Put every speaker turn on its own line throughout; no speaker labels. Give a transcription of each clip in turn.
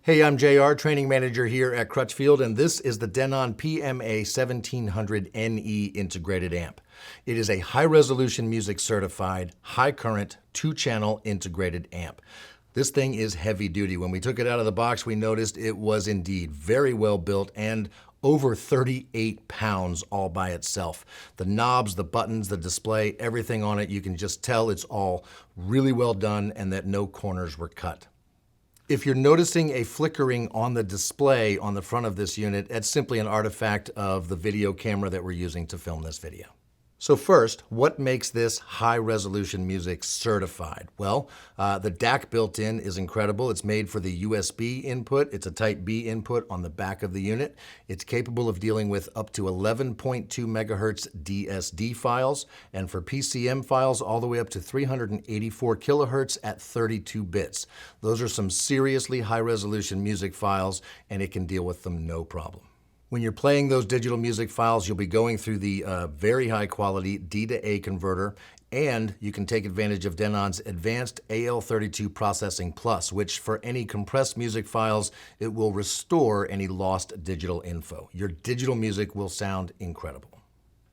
Hey, I'm JR, training manager here at Crutchfield, and this is the Denon PMA-1700NE integrated amp. It is a high-resolution music certified, high-current, 2-channel integrated amp. This thing is heavy-duty. When we took it out of the box, we noticed it was indeed very well built and over 38 pounds all by itself. The knobs, the buttons, the display, everything on it, you can just tell it's all really well done and that no corners were cut. If you're noticing a flickering on the display on the front of this unit, it's simply an artifact of the video camera that we're using to film this video. So first, what makes this high-resolution music certified? Well, the DAC built-in is incredible. It's made for the USB input. It's a Type B input on the back of the unit. It's capable of dealing with up to 11.2 megahertz DSD files, and for PCM files all the way up to 384 kilohertz at 32 bits. Those are some seriously high-resolution music files, and it can deal with them no problem. When you're playing those digital music files, you'll be going through the very high quality D to A converter, and you can take advantage of Denon's advanced AL32 Processing Plus, which for any compressed music files, it will restore any lost digital info. Your digital music will sound incredible.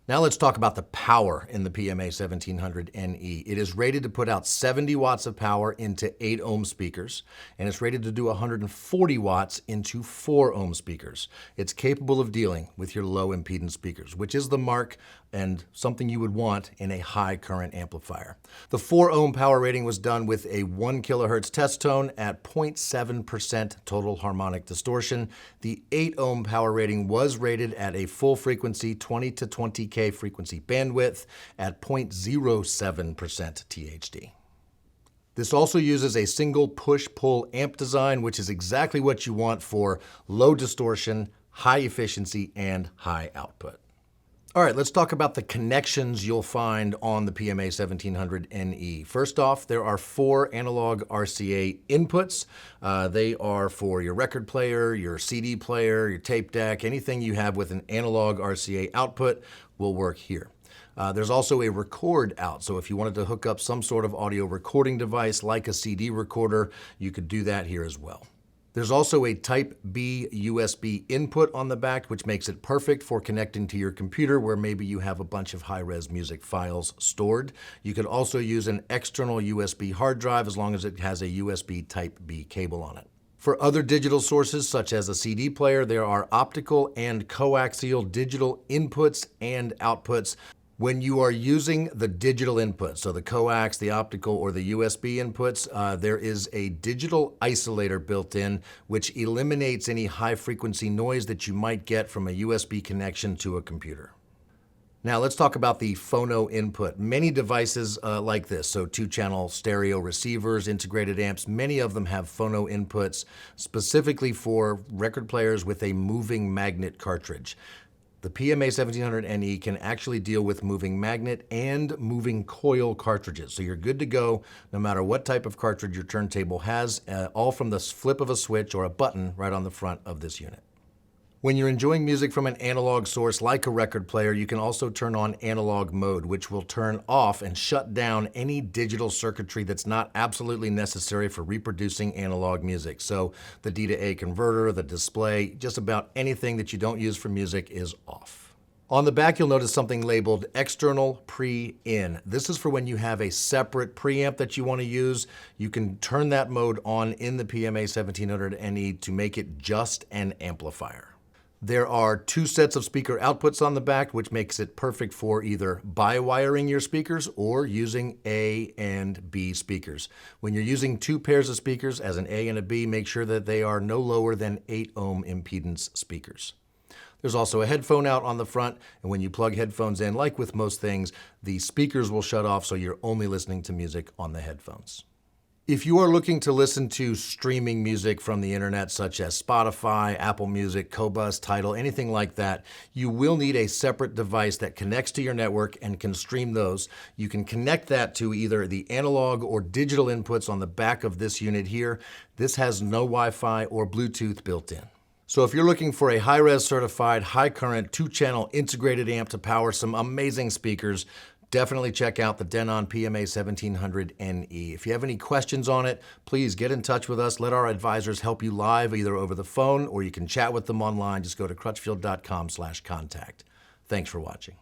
Now let's talk about the power in the PMA-1700NE. It is rated to put out 70 watts of power into 8 ohm speakers, and it's rated to do 140 watts into 4 ohm speakers. It's capable of dealing with your low impedance speakers, which is the mark and something you would want in a high current amplifier. The 4 ohm power rating was done with a 1 kilohertz test tone at 0.7% total harmonic distortion. The 8 ohm power rating was rated at a full frequency 20 to 20K frequency bandwidth at 0.07% THD. This also uses a single push-pull amp design, which is exactly what you want for low distortion, high efficiency, and high output. All right, let's talk about the connections you'll find on the PMA-1700NE. First off, there are 4 analog RCA inputs. They are for your record player, your CD player, your tape deck, anything you have with an analog RCA output will work here. There's also a record out, so if you wanted to hook up some sort of audio recording device like a CD recorder, you could do that here as well. There's also a Type B USB input on the back, which makes it perfect for connecting to your computer where maybe you have a bunch of high-res music files stored. You could also use an external USB hard drive as long as it has a USB Type B cable on it. For other digital sources, such as a CD player, there are optical and coaxial digital inputs and outputs. When you are using the digital input, so the coax, the optical, or the USB inputs, there is a digital isolator built in which eliminates any high-frequency noise that you might get from a USB connection to a computer. Now let's talk about the phono input. Many devices like this, so 2-channel stereo receivers, integrated amps, many of them have phono inputs specifically for record players with a moving magnet cartridge. The PMA-1700NE can actually deal with moving magnet and moving coil cartridges. So you're good to go no matter what type of cartridge your turntable has, all from the flip of a switch or a button right on the front of this unit. When you're enjoying music from an analog source like a record player, you can also turn on analog mode, which will turn off and shut down any digital circuitry that's not absolutely necessary for reproducing analog music. So the D to A converter, the display, just about anything that you don't use for music is off. On the back, you'll notice something labeled external pre-in. This is for when you have a separate preamp that you want to use. You can turn that mode on in the PMA-1700NE to make it just an amplifier. There are 2 sets of speaker outputs on the back, which makes it perfect for either bi-wiring your speakers or using A and B speakers. When you're using 2 pairs of speakers as an A and a B, make sure that they are no lower than 8 ohm impedance speakers. There's also a headphone out on the front, and when you plug headphones in, like with most things, the speakers will shut off so you're only listening to music on the headphones. If you are looking to listen to streaming music from the internet, such as Spotify, Apple Music, Qobuz, Tidal, anything like that, you will need a separate device that connects to your network and can stream those. You can connect that to either the analog or digital inputs on the back of this unit here. This has no Wi-Fi or Bluetooth built in. So if you're looking for a high-res certified, high-current, 2-channel integrated amp to power some amazing speakers, definitely check out the Denon PMA-1700NE. If you have any questions on it, please get in touch with us. Let our advisors help you live, either over the phone or you can chat with them online. Just go to crutchfield.com/contact. Thanks for watching.